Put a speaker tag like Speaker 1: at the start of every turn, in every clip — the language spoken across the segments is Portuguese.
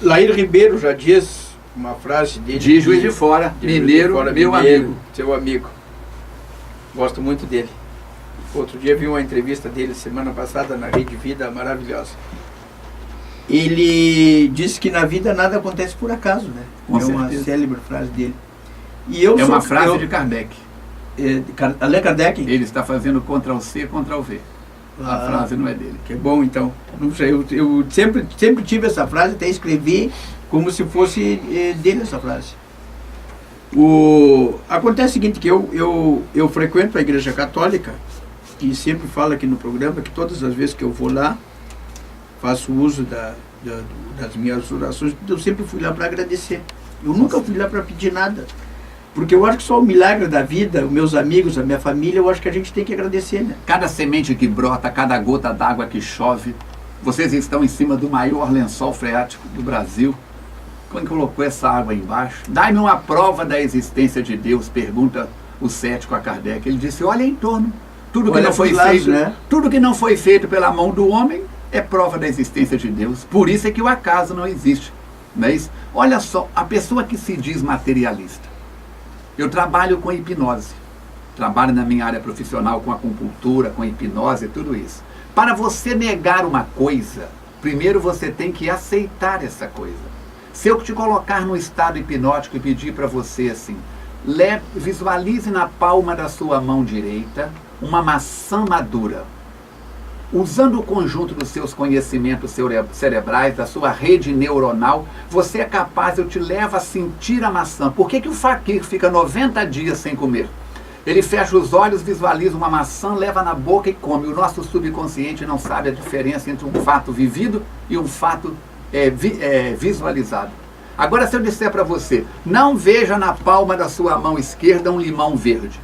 Speaker 1: Laír Ribeiro já diz uma frase dele.
Speaker 2: De Juiz de Fora, mineiro, meu amigo.
Speaker 1: Seu amigo. Gosto muito dele. Outro dia vi uma entrevista dele semana passada na Rede Vida, maravilhosa. Ele disse que na vida nada acontece por acaso, né?
Speaker 2: Com certeza.
Speaker 1: Uma célebre frase dele. E eu
Speaker 2: uma frase de Kardec.
Speaker 1: Allan Kardec?
Speaker 2: Ele está fazendo Ctrl+C, Ctrl+V. A frase não é dele.
Speaker 1: Que bom, então. Não sei, eu sempre tive essa frase, até escrevi como se fosse dele essa frase. Acontece o seguinte, que eu frequento a Igreja Católica e sempre falo aqui no programa que todas as vezes que eu vou lá, faço uso das minhas orações, eu sempre fui lá para agradecer. Eu nunca fui lá para pedir nada. Porque eu acho que só o milagre da vida, os meus amigos, a minha família, eu acho que a gente tem que agradecer, né?
Speaker 2: Cada semente que brota, cada gota d'água que chove, vocês estão em cima do maior lençol freático do Brasil. Quando colocou essa água embaixo, dai-me uma prova da existência de Deus, pergunta o cético a Kardec. Ele disse, olha em torno, tudo que não foi feito, né? Tudo que não foi feito pela mão do homem é prova da existência de Deus. Por isso é que o acaso não existe. Mas olha só, a pessoa que se diz materialista. Eu trabalho com hipnose, trabalho na minha área profissional com acupuntura, com hipnose e tudo isso. Para você negar uma coisa, primeiro você tem que aceitar essa coisa. Se eu te colocar no estado hipnótico e pedir para você assim, visualize na palma da sua mão direita uma maçã madura. Usando o conjunto dos seus conhecimentos cerebrais, da sua rede neuronal, você é capaz, eu te levo a sentir a maçã. Por que o faquir fica 90 dias sem comer? Ele fecha os olhos, visualiza uma maçã, leva na boca e come. O nosso subconsciente não sabe a diferença entre um fato vivido e um fato visualizado. Agora, se eu disser para você, não veja na palma da sua mão esquerda um limão verde.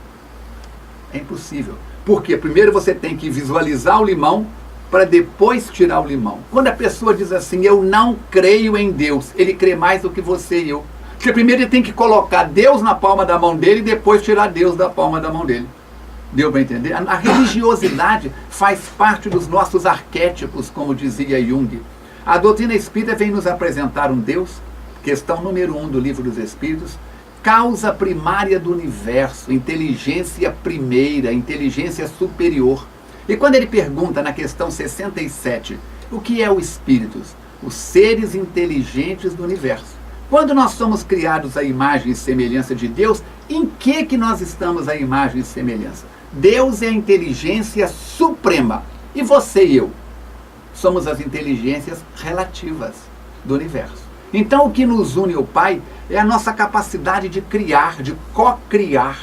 Speaker 2: É impossível. Porque primeiro você tem que visualizar o limão para depois tirar o limão. Quando a pessoa diz assim, eu não creio em Deus, ele crê mais do que você e eu. Porque primeiro ele tem que colocar Deus na palma da mão dele e depois tirar Deus da palma da mão dele. Deu para entender? A religiosidade faz parte dos nossos arquétipos, como dizia Jung. A doutrina espírita vem nos apresentar um Deus, questão número 1 do Livro dos Espíritos, causa primária do universo, inteligência primeira, inteligência superior. E quando ele pergunta na questão 67, o que é o espíritos? Os seres inteligentes do universo. Quando nós somos criados à imagem e semelhança de Deus, em que nós estamos à imagem e semelhança? Deus é a inteligência suprema. E você e eu? Somos as inteligências relativas do universo. Então o que nos une ao Pai é a nossa capacidade de criar, de co-criar.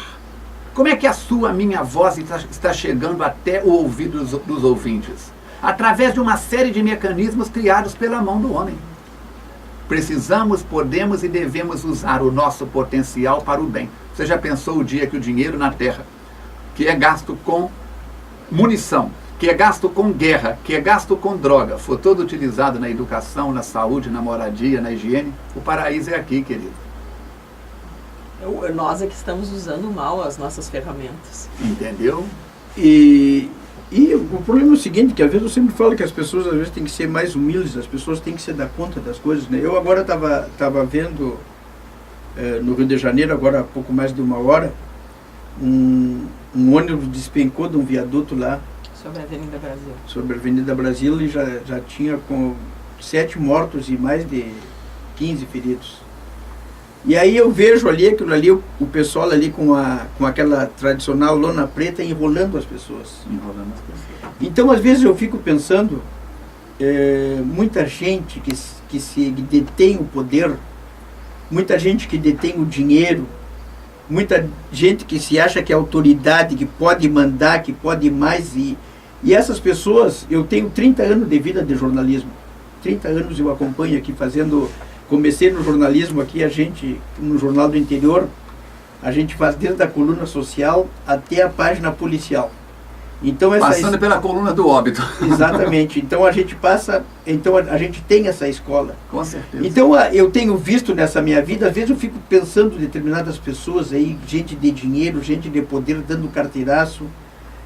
Speaker 2: Como é que a minha voz está chegando até o ouvido dos ouvintes? Através de uma série de mecanismos criados pela mão do homem. Precisamos, podemos e devemos usar o nosso potencial para o bem. Você já pensou o dia que o dinheiro na Terra, que é gasto com munição, que é gasto com guerra, que é gasto com droga, for todo utilizado na educação, na saúde, na moradia, na higiene? O paraíso é aqui, querido.
Speaker 3: Nós é que estamos usando mal as nossas ferramentas.
Speaker 2: Entendeu?
Speaker 1: E o problema é o seguinte, que às vezes eu sempre falo que as pessoas às vezes têm que ser mais humildes, as pessoas têm que se dar conta das coisas, né? Eu agora estava vendo no Rio de Janeiro, agora há pouco mais de uma hora, um ônibus despencou de um viaduto lá,
Speaker 3: sobre a Avenida Brasil.
Speaker 1: Sobre a Avenida Brasil, e já tinha com 7 mortos e mais de 15 feridos. E aí eu vejo ali, aquilo ali, o pessoal ali com aquela tradicional lona preta enrolando as pessoas. Então, às vezes eu fico pensando, muita gente que se detém o poder, muita gente que detém o dinheiro, muita gente que se acha que é autoridade, que pode mandar, que pode mais. E essas pessoas, eu tenho 30 anos de vida de jornalismo. 30 anos eu acompanho aqui fazendo... Comecei no jornalismo aqui, no Jornal do Interior, a gente faz desde a coluna social até a página policial. Então,
Speaker 2: passando pela coluna do óbito.
Speaker 1: Exatamente. Então a gente a gente tem essa escola.
Speaker 2: Com certeza.
Speaker 1: Então eu tenho visto nessa minha vida, às vezes eu fico pensando em determinadas pessoas aí, gente de dinheiro, gente de poder dando carteiraço,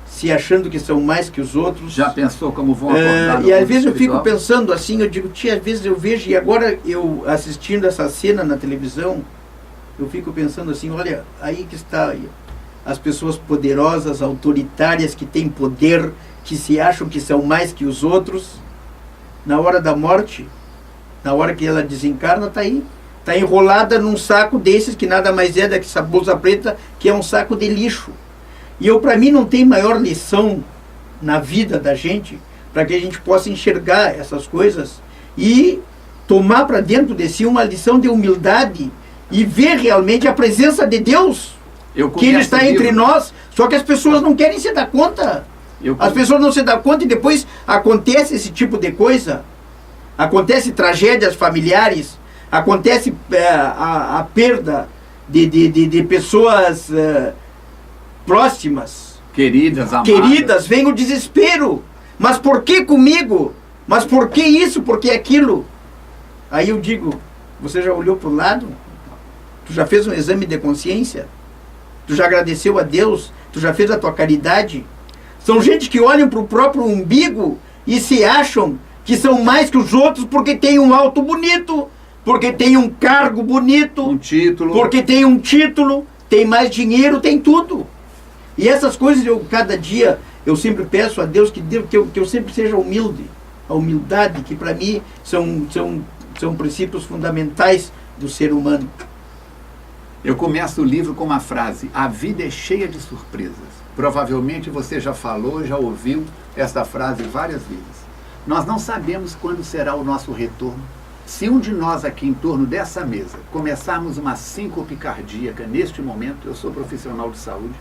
Speaker 1: se achando que são mais que os outros.
Speaker 2: Já pensou como vão acordar?
Speaker 1: E às vezes eu fico pensando assim, eu digo, tia, às vezes eu vejo, e agora eu assistindo essa cena na televisão, eu fico pensando assim, olha, aí que está as pessoas poderosas, autoritárias, que têm poder, que se acham que são mais que os outros, na hora da morte, na hora que ela desencarna, está aí. Está enrolada num saco desses, que nada mais é do que essa bolsa preta, que é um saco de lixo. E para mim não tem maior lição na vida da gente, para que a gente possa enxergar essas coisas e tomar para dentro de si uma lição de humildade e ver realmente a presença de Deus, que Ele está entre nós, só que as pessoas não querem se dar conta. As pessoas não se dão conta e depois acontece esse tipo de coisa, acontece tragédias familiares, acontece a perda de pessoas próximas,
Speaker 2: queridas, amadas.
Speaker 1: Queridas, vem o desespero. Mas por que comigo? Mas por que isso? Por que aquilo? Aí eu digo, você já olhou para o lado? Tu já fez um exame de consciência? Tu já agradeceu a Deus? Tu já fez a tua caridade? São gente que olham para o próprio umbigo e se acham que são mais que os outros porque tem um auto bonito, porque tem um cargo bonito,
Speaker 2: um título,
Speaker 1: porque tem um título, tem mais dinheiro, tem tudo. E essas coisas, cada dia, eu sempre peço a Deus que eu sempre seja humilde. A humildade, que para mim são princípios fundamentais do ser humano.
Speaker 2: Eu começo o livro com uma frase: a vida é cheia de surpresas. Provavelmente você já falou, já ouviu esta frase várias vezes. Nós não sabemos quando será o nosso retorno. Se um de nós aqui em torno dessa mesa começarmos uma síncope cardíaca neste momento, eu sou profissional de saúde,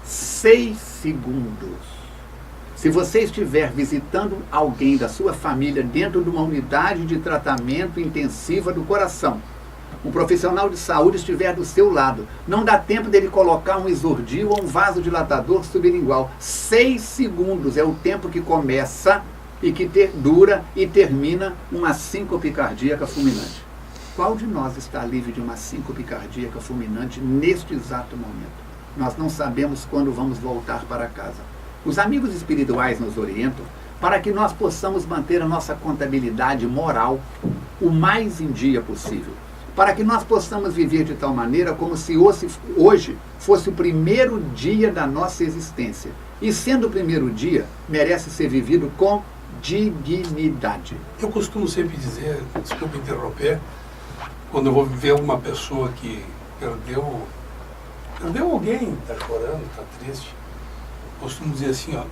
Speaker 2: 6 segundos. Se você estiver visitando alguém da sua família dentro de uma unidade de tratamento intensiva do coração, um profissional de saúde estiver do seu lado, não dá tempo dele colocar um exordil ou um vasodilatador sublingual. 6 segundos é o tempo que começa e que dura e termina uma síncope cardíaca fulminante. Qual de nós está livre de uma síncope cardíaca fulminante neste exato momento? Nós não sabemos quando vamos voltar para casa. Os amigos espirituais nos orientam para que nós possamos manter a nossa contabilidade moral o mais em dia possível, para que nós possamos viver de tal maneira como se hoje fosse o primeiro dia da nossa existência. E sendo o primeiro dia, merece ser vivido com dignidade.
Speaker 4: Eu costumo sempre dizer, desculpe interromper, quando eu vou ver uma pessoa que perdeu alguém, está chorando, está triste, costumo dizer assim, ó,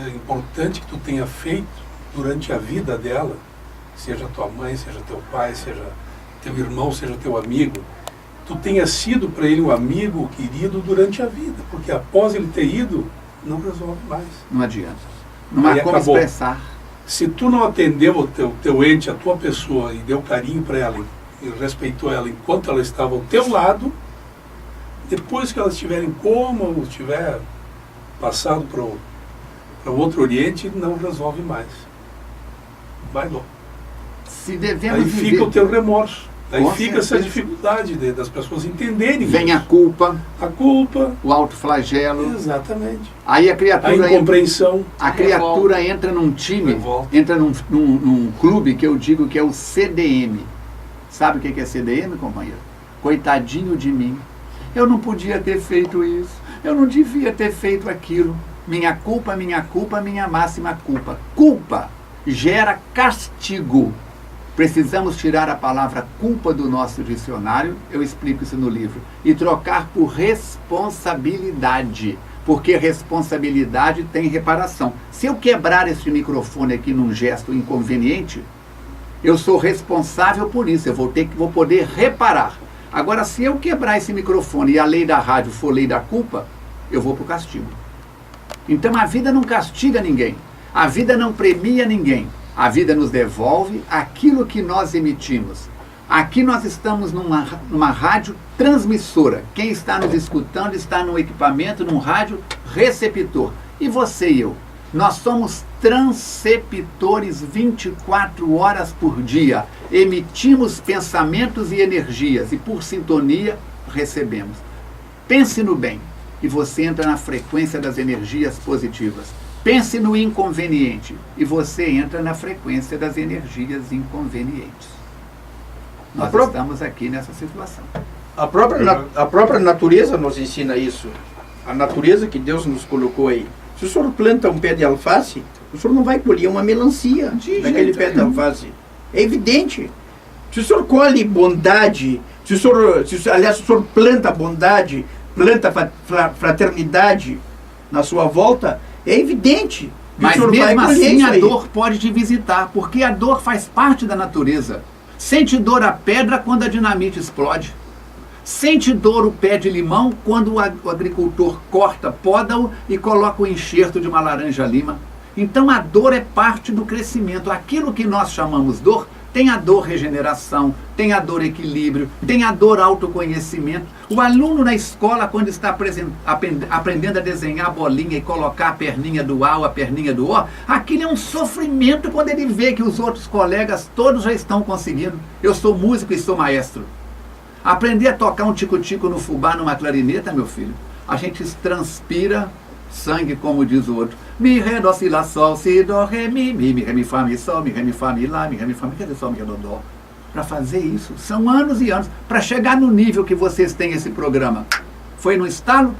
Speaker 4: é importante que tu tenha feito durante a vida dela, seja tua mãe, seja teu pai, seja teu irmão, seja teu amigo, tu tenha sido para ele um amigo querido durante a vida, porque após ele ter ido, não resolve mais.
Speaker 2: Não adianta. Não há como expressar.
Speaker 4: Se tu não atendeu o teu ente, a tua pessoa, e deu carinho para ela, e respeitou ela enquanto ela estava ao teu lado, depois que ela estiver em coma, ou estiver passado para o outro oriente, não resolve mais. Vai logo.
Speaker 2: Se devemos
Speaker 4: aí
Speaker 2: viver...
Speaker 4: fica o teu remorso. Aí
Speaker 2: Com
Speaker 4: fica
Speaker 2: certeza.
Speaker 4: essa dificuldade das pessoas entenderem.
Speaker 2: Vem
Speaker 4: isso.
Speaker 2: a culpa,
Speaker 4: o
Speaker 2: autoflagelo.
Speaker 4: Exatamente.
Speaker 2: Aí a criatura,
Speaker 4: a incompreensão.
Speaker 2: A criatura entra num time,
Speaker 4: Revolta.
Speaker 2: entra num clube que eu digo que é o CDM. Sabe o que é CDM, companheiro? Coitadinho de mim. Eu não podia ter feito isso. Eu não devia ter feito aquilo. Minha culpa, minha máxima culpa. Culpa gera castigo. Precisamos tirar a palavra culpa do nosso dicionário, eu explico isso no livro, e trocar por responsabilidade, porque responsabilidade tem reparação. Se eu quebrar este microfone aqui num gesto inconveniente, eu sou responsável por isso, eu vou poder reparar. Agora, se eu quebrar esse microfone e a lei da rádio for lei da culpa, eu vou para o castigo. Então a vida não castiga ninguém, a vida não premia ninguém. A vida nos devolve aquilo que nós emitimos. Aqui nós estamos numa rádio transmissora. Quem está nos escutando está num equipamento, num rádio receptor. E você e eu? Nós somos transceptores 24 horas por dia. Emitimos pensamentos e energias e por sintonia recebemos. Pense no bem. e você entra na frequência das energias positivas. Pense no inconveniente e você entra na frequência das energias inconvenientes. Nós estamos aqui nessa situação.
Speaker 1: A própria natureza nos ensina isso. A natureza que Deus nos colocou aí. Se o senhor planta um pé de alface, o senhor não vai colher uma melancia daquele pé de alface. É evidente. Se o senhor colhe bondade, se o senhor planta bondade, planta fraternidade na sua volta, é evidente.
Speaker 2: Mas mesmo assim a dor pode te visitar, porque a dor faz parte da natureza. Sente dor a pedra quando a dinamite explode. Sente dor o pé de limão quando o agricultor corta, poda-o e coloca o enxerto de uma laranja-lima. Então a dor é parte do crescimento. Aquilo que nós chamamos dor, tem a dor regeneração, tem a dor equilíbrio, tem a dor autoconhecimento. O aluno na escola, quando está aprendendo a desenhar a bolinha e colocar a perninha do A ou a perninha do O, aquilo é um sofrimento quando ele vê que os outros colegas todos já estão conseguindo. Eu sou músico e sou maestro. Aprender a tocar um tico-tico no fubá, numa clarineta, meu filho, a gente transpira sangue, como diz o outro. Mi, ré, dó, si, lá, sol, si, dó, ré, mi, ré, mi, fá, mi, sol, mi, ré, mi, fá, mi, lá, mi, ré, mi, fá, mi, ré, sol, mi, ré, dó. Para fazer isso, são anos e anos. Para chegar no nível que vocês têm esse programa, foi no estalo?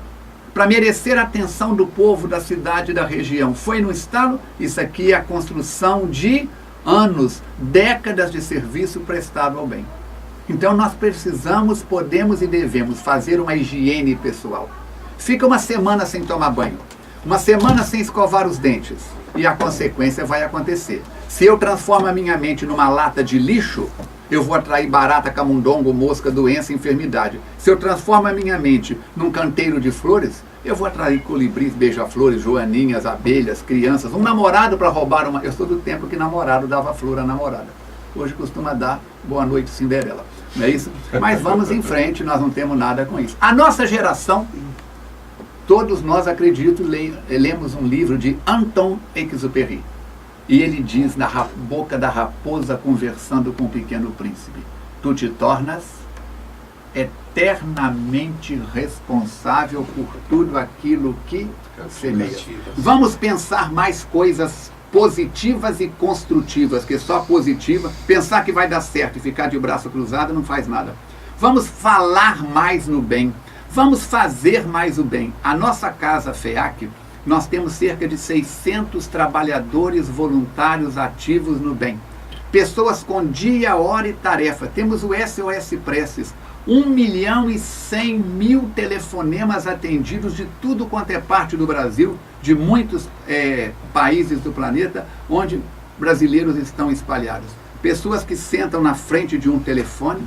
Speaker 2: Para merecer a atenção do povo, da cidade, da região, foi no estalo? Isso aqui é a construção de anos, décadas de serviço prestado ao bem. Então nós precisamos, podemos e devemos fazer uma higiene pessoal. Fica uma semana sem tomar banho, uma semana sem escovar os dentes, e a consequência vai acontecer. Se eu transformo a minha mente numa lata de lixo, eu vou atrair barata, camundongo, mosca, doença, enfermidade. Se eu transformo a minha mente num canteiro de flores, eu vou atrair colibris, beija-flores, joaninhas, abelhas, crianças, um namorado para roubar uma... Eu sou do tempo que namorado dava flor à namorada. Hoje costuma dar boa noite, Cinderela. Não é isso? Mas vamos em frente, nós não temos nada com isso. A nossa geração, todos nós, acredito, lemos um livro de Anton Exupéry. E ele diz na boca da raposa conversando com o pequeno príncipe: tu te tornas eternamente responsável por tudo aquilo que semeias. Vamos pensar mais coisas positivas e construtivas, que só positiva, pensar que vai dar certo e ficar de braço cruzado não faz nada. Vamos falar mais no bem, vamos fazer mais o bem. A nossa casa FEAC, nós temos cerca de 600 trabalhadores voluntários ativos no bem. Pessoas com dia, hora e tarefa. Temos o SOS Preces, 1.100.000 telefonemas atendidos de tudo quanto é parte do Brasil, de muitos países do planeta, onde brasileiros estão espalhados. Pessoas que sentam na frente de um telefone,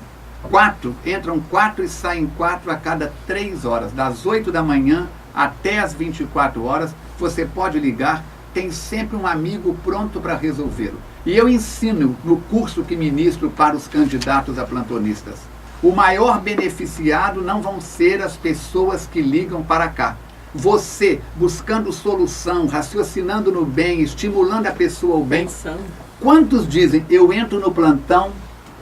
Speaker 2: entram 4 e saem 4 a cada 3 horas, das 8 da manhã até as 24 horas, você pode ligar, tem sempre um amigo pronto para resolvê-lo. E eu ensino no curso que ministro para os candidatos a plantonistas. O maior beneficiado não vão ser as pessoas que ligam para cá. Você, buscando solução, raciocinando no bem, estimulando a pessoa ao bem.
Speaker 3: Pensando.
Speaker 2: Quantos dizem, eu entro no plantão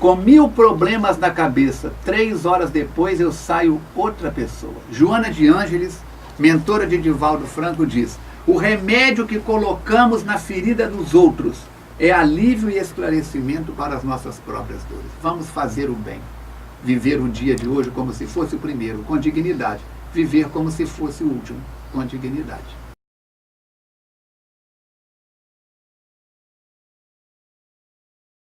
Speaker 2: com 1000 problemas na cabeça, 3 horas depois eu saio outra pessoa. Joana de Ângeles, mentora de Divaldo Franco, diz: o remédio que colocamos na ferida dos outros é alívio e esclarecimento para as nossas próprias dores. Vamos fazer o bem. Viver o dia de hoje como se fosse o primeiro, com dignidade. Viver como se fosse o último, com dignidade.